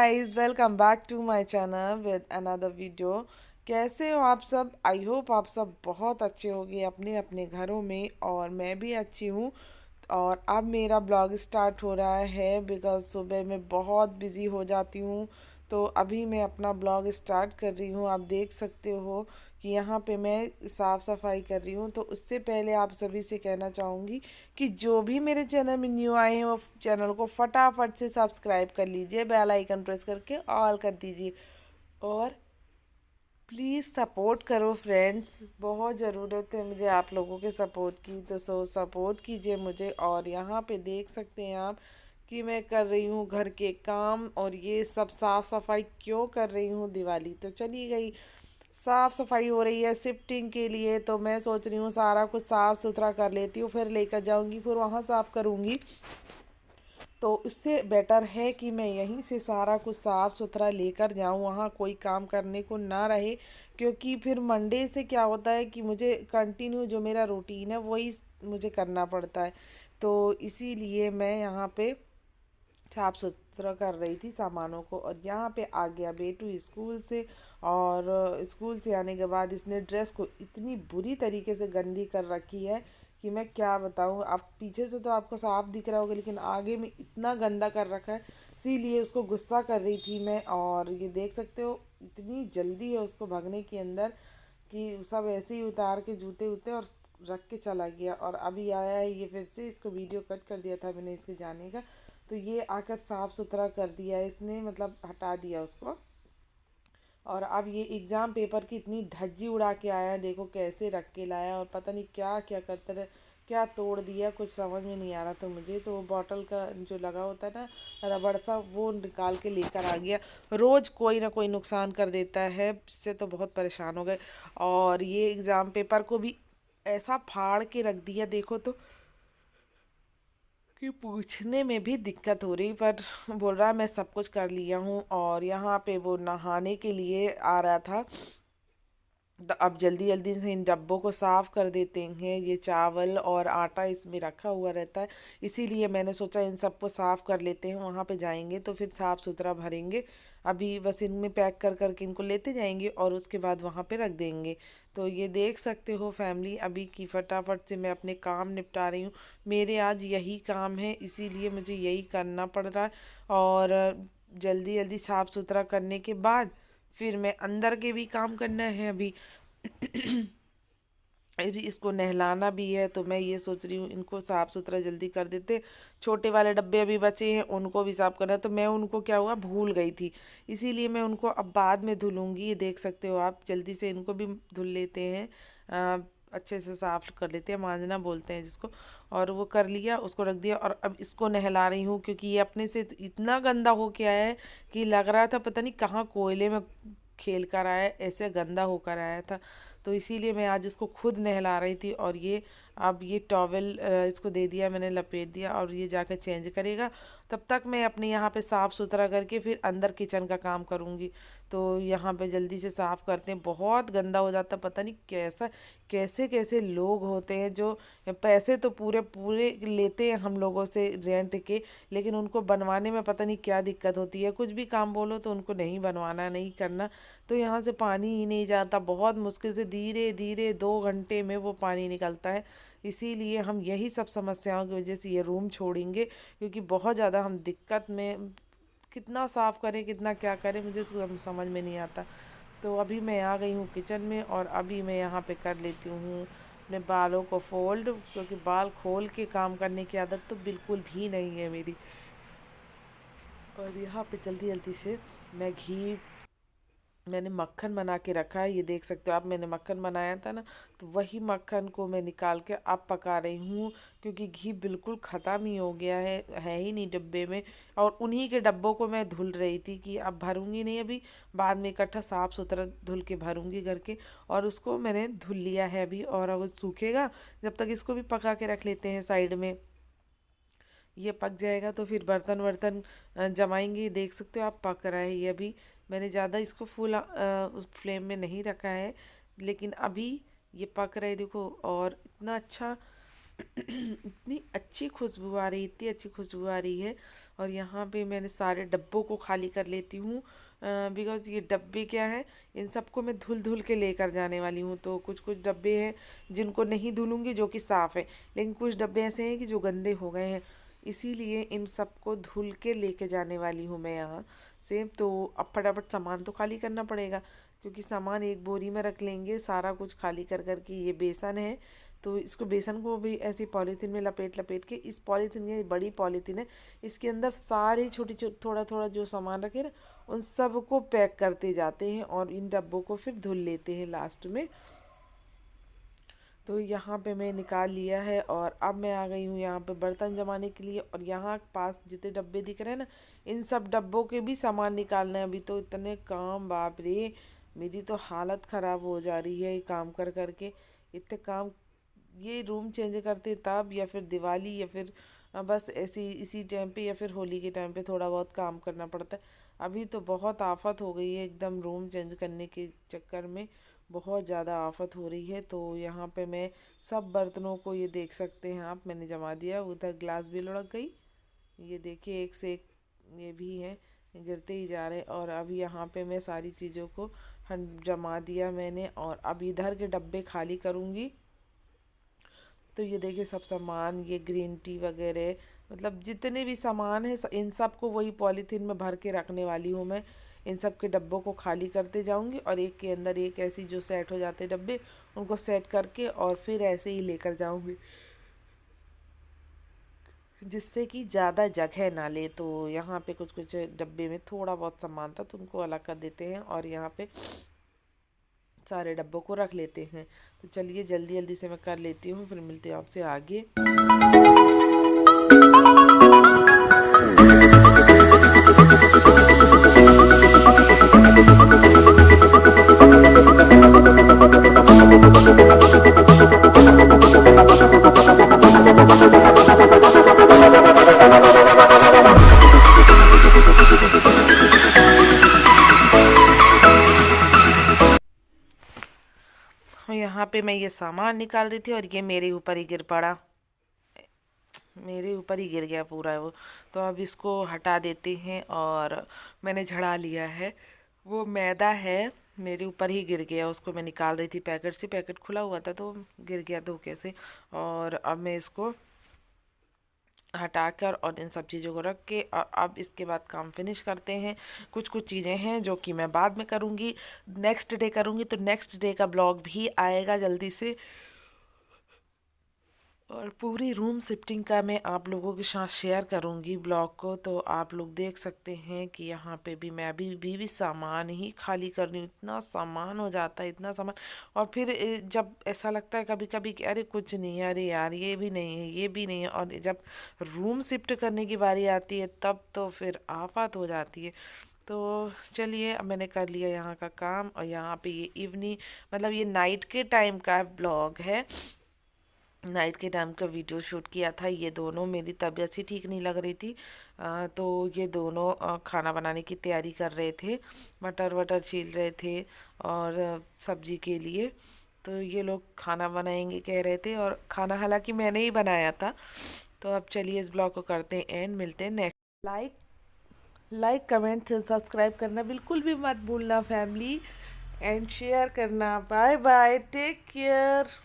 Guys, welcome back to my channel with another video. कैसे हो आप सब? आई होप आप सब बहुत अच्छे होंगे अपने अपने घरों में, और मैं भी अच्छी हूँ। और अब मेरा ब्लॉग स्टार्ट हो रहा है बिकॉज सुबह मैं बहुत बिज़ी हो जाती हूँ। तो अभी मैं अपना ब्लॉग स्टार्ट कर रही हूँ। आप देख सकते हो कि यहाँ पे मैं साफ़ सफाई कर रही हूँ। तो उससे पहले आप सभी से कहना चाहूँगी कि जो भी मेरे चैनल में न्यू आए हैं वो चैनल को फटाफट से सब्सक्राइब कर लीजिए, बेल आइकन प्रेस करके ऑल कर दीजिए, और प्लीज़ सपोर्ट करो फ्रेंड्स। बहुत ज़रूरत है मुझे आप लोगों के सपोर्ट की, तो सपोर्ट कीजिए मुझे। और यहाँ पे देख सकते हैं आप कि मैं कर रही हूँ घर के काम, और ये सब साफ़ सफाई क्यों कर रही हूँ, दिवाली तो चली गई, साफ़ सफाई हो रही है शिफ्टिंग के लिए। तो मैं सोच रही हूँ सारा कुछ साफ़ सुथरा कर लेती हूँ, फिर लेकर जाऊँगी, फिर वहाँ साफ़ करूँगी। तो इससे बेटर है कि मैं यहीं से सारा कुछ साफ़ सुथरा लेकर जाऊँ, वहाँ कोई काम करने को ना रहे। क्योंकि फिर मंडे से क्या होता है कि मुझे कंटिन्यू जो मेरा रूटीन है वही मुझे करना पड़ता है। तो इसीलिए मैं यहाँ पे साफ सुथरा कर रही थी सामानों को। और यहाँ पे आ गया बेटू स्कूल से, और स्कूल से आने के बाद इसने ड्रेस को इतनी बुरी तरीके से गंदी कर रखी है कि मैं क्या बताऊँ। आप पीछे से तो आपको साफ दिख रहा होगा, लेकिन आगे में इतना गंदा कर रखा है। इसीलिए उसको गुस्सा कर रही थी मैं। और ये देख सकते हो इतनी जल्दी है उसको भगने के अंदर कि सब ऐसे ही उतार के जूते उते और रख के चला गया। और अभी आया है ये, फिर से इसको वीडियो कट कर दिया था मैंने इसके जाने का। तो ये आकर साफ़ सुथरा कर दिया इसने, मतलब हटा दिया उसको। और अब ये एग्ज़ाम पेपर की इतनी धज्जी उड़ा के आया है, देखो कैसे रख के लाया, और पता नहीं क्या क्या करते रहे, क्या तोड़ दिया, कुछ समझ में नहीं आ रहा। तो मुझे तो वो बॉटल का जो लगा होता है ना रबड़ सा, वो निकाल के लेकर आ गया। रोज़ कोई ना कोई नुकसान कर देता है, इससे तो बहुत परेशान हो गए। और ये एग्ज़ाम पेपर को भी ऐसा फाड़ के रख दिया, देखो तो, कि पूछने में भी दिक्कत हो रही। पर बोल रहा मैं सब कुछ कर लिया हूँ। और यहाँ पे वो नहाने के लिए आ रहा था, तो अब जल्दी जल्दी से इन डब्बों को साफ़ कर देते हैं। ये चावल और आटा इसमें रखा हुआ रहता है, इसीलिए मैंने सोचा इन सबको साफ़ कर लेते हैं। वहाँ पे जाएंगे तो फिर साफ़ सुथरा भरेंगे। अभी बस इनमें पैक कर करके इनको लेते जाएंगे, और उसके बाद वहाँ पे रख देंगे। तो ये देख सकते हो फैमिली, अभी की फटाफट से मैं अपने काम निपटा रही हूँ। मेरे आज यही काम है, इसीलिए मुझे यही करना पड़ रहा है। और जल्दी जल्दी साफ़ सुथरा करने के बाद फिर मैं अंदर के भी काम करना है अभी। अभी इसको नहलाना भी है, तो मैं ये सोच रही हूँ इनको साफ़ सुथरा जल्दी कर देते। छोटे वाले डब्बे अभी बचे हैं, उनको भी साफ़ करना है। तो मैं उनको क्या हुआ, भूल गई थी, इसीलिए मैं उनको अब बाद में धुलूँगी। ये देख सकते हो आप, जल्दी से इनको भी धुल लेते हैं। अच्छे से साफ़ कर लेते हैं, मांजना बोलते हैं जिसको। और वो कर लिया, उसको रख दिया, और अब इसको नहला रही हूँ। क्योंकि ये अपने से तो इतना गंदा हो के आया है कि लग रहा था पता नहीं कहाँ कोयले में खेल कर आया है, ऐसे गंदा होकर आया था। तो इसीलिए मैं आज इसको खुद नहला रही थी। और ये अब ये टॉवेल इसको दे दिया मैंने, लपेट दिया, और ये जाकर चेंज करेगा। तब तक मैं अपने यहाँ पे साफ़ सुथरा करके फिर अंदर किचन का काम करूँगी। तो यहाँ पे जल्दी से साफ़ करते हैं, बहुत गंदा हो जाता, पता नहीं कैसा कैसे कैसे लोग होते हैं जो पैसे तो पूरे पूरे लेते हैं हम लोगों से रेंट के, लेकिन उनको बनवाने में पता नहीं क्या दिक्कत होती है। कुछ भी काम बोलो तो उनको नहीं बनवाना, नहीं करना। तो यहाँ से पानी ही नहीं जाता, बहुत मुश्किल से धीरे धीरे 2 घंटे में वो पानी निकलता है। इसीलिए हम यही सब समस्याओं की वजह से ये रूम छोड़ेंगे, क्योंकि बहुत ज़्यादा हम दिक्कत में, कितना साफ़ करें कितना क्या करें, मुझे समझ में नहीं आता। तो अभी मैं आ गई हूँ किचन में, और अभी मैं यहाँ पे कर लेती हूँ अपने बालों को फोल्ड, क्योंकि बाल खोल के काम करने की आदत तो बिल्कुल भी नहीं है मेरी। और यहाँ पे जल्दी जल्दी से मैं घी, मैंने मक्खन बना के रखा है, ये देख सकते हो आप, मैंने मक्खन बनाया था ना, तो वही मक्खन को मैं निकाल के अब पका रही हूँ। क्योंकि घी बिल्कुल ख़त्म ही हो गया है ही नहीं डब्बे में। और उन्हीं के डब्बों को मैं धुल रही थी कि अब भरूंगी नहीं अभी, बाद में इकट्ठा साफ़ सुथरा धुल के भरूंगी करके। और उसको मैंने धुल लिया है अभी, और अब वो सूखेगा। जब तक इसको भी पका के रख लेते हैं साइड में, ये पक जाएगा तो फिर बर्तन वर्तन जमाएंगे। देख सकते हो आप, पक रहा है ये अभी। मैंने ज़्यादा इसको फुल उस फ्लेम में नहीं रखा है, लेकिन अभी ये पक रहा है देखो। और इतना अच्छा इतनी अच्छी खुशबू आ रही, इतनी अच्छी खुशबू आ रही है। और यहाँ पे मैंने सारे डब्बों को खाली कर लेती हूँ, बिकॉज़ ये डब्बे क्या है, इन सबको मैं धुल धुल के लेकर जाने वाली हूँ। तो कुछ कुछ डब्बे हैं जिनको नहीं धुलूँगी, जो कि साफ़ है, लेकिन कुछ डब्बे ऐसे हैं कि जो गंदे हो गए हैं, इसीलिए इन सबको धुल के लेके जाने वाली हूँ मैं यहाँ से। तो अब फटाफट सामान तो खाली करना पड़ेगा, क्योंकि सामान एक बोरी में रख लेंगे सारा कुछ खाली कर कर के। ये बेसन है, तो इसको बेसन को भी ऐसी पॉलीथीन में लपेट लपेट के, इस पॉलीथीन, ये बड़ी पॉलीथीन है, इसके अंदर सारी छोटी छोटी थोड़ा थोड़ा जो सामान रखे ना, उन सब को पैक करते जाते हैं और इन डब्बों को फिर धुल लेते हैं लास्ट में। तो यहाँ पे मैं निकाल लिया है और अब मैं आ गई हूँ यहाँ पे बर्तन जमाने के लिए। और यहाँ पास जितने डब्बे दिख रहे हैं ना, इन सब डब्बों के भी सामान निकालना है। अभी तो इतने काम, बाप रे, मेरी तो हालत ख़राब हो जा रही है ये काम कर कर के, इतने काम। ये रूम चेंज करते तब, या फिर दिवाली, या फिर बस ऐसी इसी टाइम पे, या फिर होली के टाइम पे थोड़ा बहुत काम करना पड़ता है। अभी तो बहुत आफत हो गई है एकदम, रूम चेंज करने के चक्कर में बहुत ज़्यादा आफत हो रही है। तो यहाँ पे मैं सब बर्तनों को, ये देख सकते हैं आप, मैंने जमा दिया। उधर ग्लास भी लुढ़क गई, ये देखिए एक से एक ये भी है, गिरते ही जा रहे। और अब यहाँ पे मैं सारी चीज़ों को जमा दिया मैंने, और अब इधर के डब्बे खाली करूँगी। तो ये देखिए सब सामान, ये ग्रीन टी वगैरह, मतलब जितने भी सामान है इन सब को वही पॉलीथीन में भर के रखने वाली हूँ मैं। इन सब के डब्बों को खाली करते जाऊँगी, और एक के अंदर एक ऐसी जो सेट हो जाते डब्बे, उनको सेट करके और फिर ऐसे ही लेकर जाऊँगी, जिससे कि ज़्यादा जगह ना ले। तो यहाँ पे कुछ कुछ डब्बे में थोड़ा बहुत सामान था, तो उनको अलग कर देते हैं और यहाँ पे सारे डब्बों को रख लेते हैं। तो चलिए जल्दी जल्दी से मैं कर लेती हूँ, फिर मिलते हैं आपसे आगे। और यहाँ पे मैं ये सामान निकाल रही थी और ये मेरे ऊपर ही गिर पड़ा, मेरे ऊपर ही गिर गया पूरा वो। तो अब इसको हटा देते हैं, और मैंने झड़ा लिया है, वो मैदा है, मेरे ऊपर ही गिर गया। उसको मैं निकाल रही थी पैकेट से, पैकेट खुला हुआ था तो गिर गया धोखे से। और अब मैं इसको हटाकर और इन सब चीज़ों को रख के, और अब इसके बाद काम फिनिश करते हैं। कुछ कुछ चीज़ें हैं जो कि मैं बाद में करूँगी, नेक्स्ट डे करूँगी। तो नेक्स्ट डे का ब्लॉग भी आएगा जल्दी से, और पूरी रूम शिफ्टिंग का मैं आप लोगों के साथ शेयर करूंगी ब्लॉग को। तो आप लोग देख सकते हैं कि यहाँ पे भी मैं भी सामान ही खाली कर रही हूँ। इतना सामान हो जाता है, इतना सामान। और फिर जब ऐसा लगता है कभी कभी कि अरे कुछ नहीं है, अरे यार ये भी नहीं है, ये भी नहीं है, और जब रूम शिफ्ट करने की बारी आती है तब तो फिर आफत हो जाती है। तो चलिए, अब मैंने कर लिया यहाँ का काम, और यहाँ पे ये इवनिंग, मतलब ये नाइट के टाइम का ब्लॉग है, नाइट के टाइम का वीडियो शूट किया था। ये दोनों, मेरी तबीयत सी ठीक नहीं लग रही थी, तो ये दोनों खाना बनाने की तैयारी कर रहे थे, मटर वटर छील रहे थे और सब्जी के लिए। तो ये लोग खाना बनाएंगे कह रहे थे, और खाना हालांकि मैंने ही बनाया था। तो अब चलिए इस ब्लॉग को करते हैं एंड, मिलते हैं नेक्स्ट। लाइक कमेंट सब्सक्राइब करना बिल्कुल भी मत भूलना फैमिली, एंड शेयर करना। Bye bye, take care.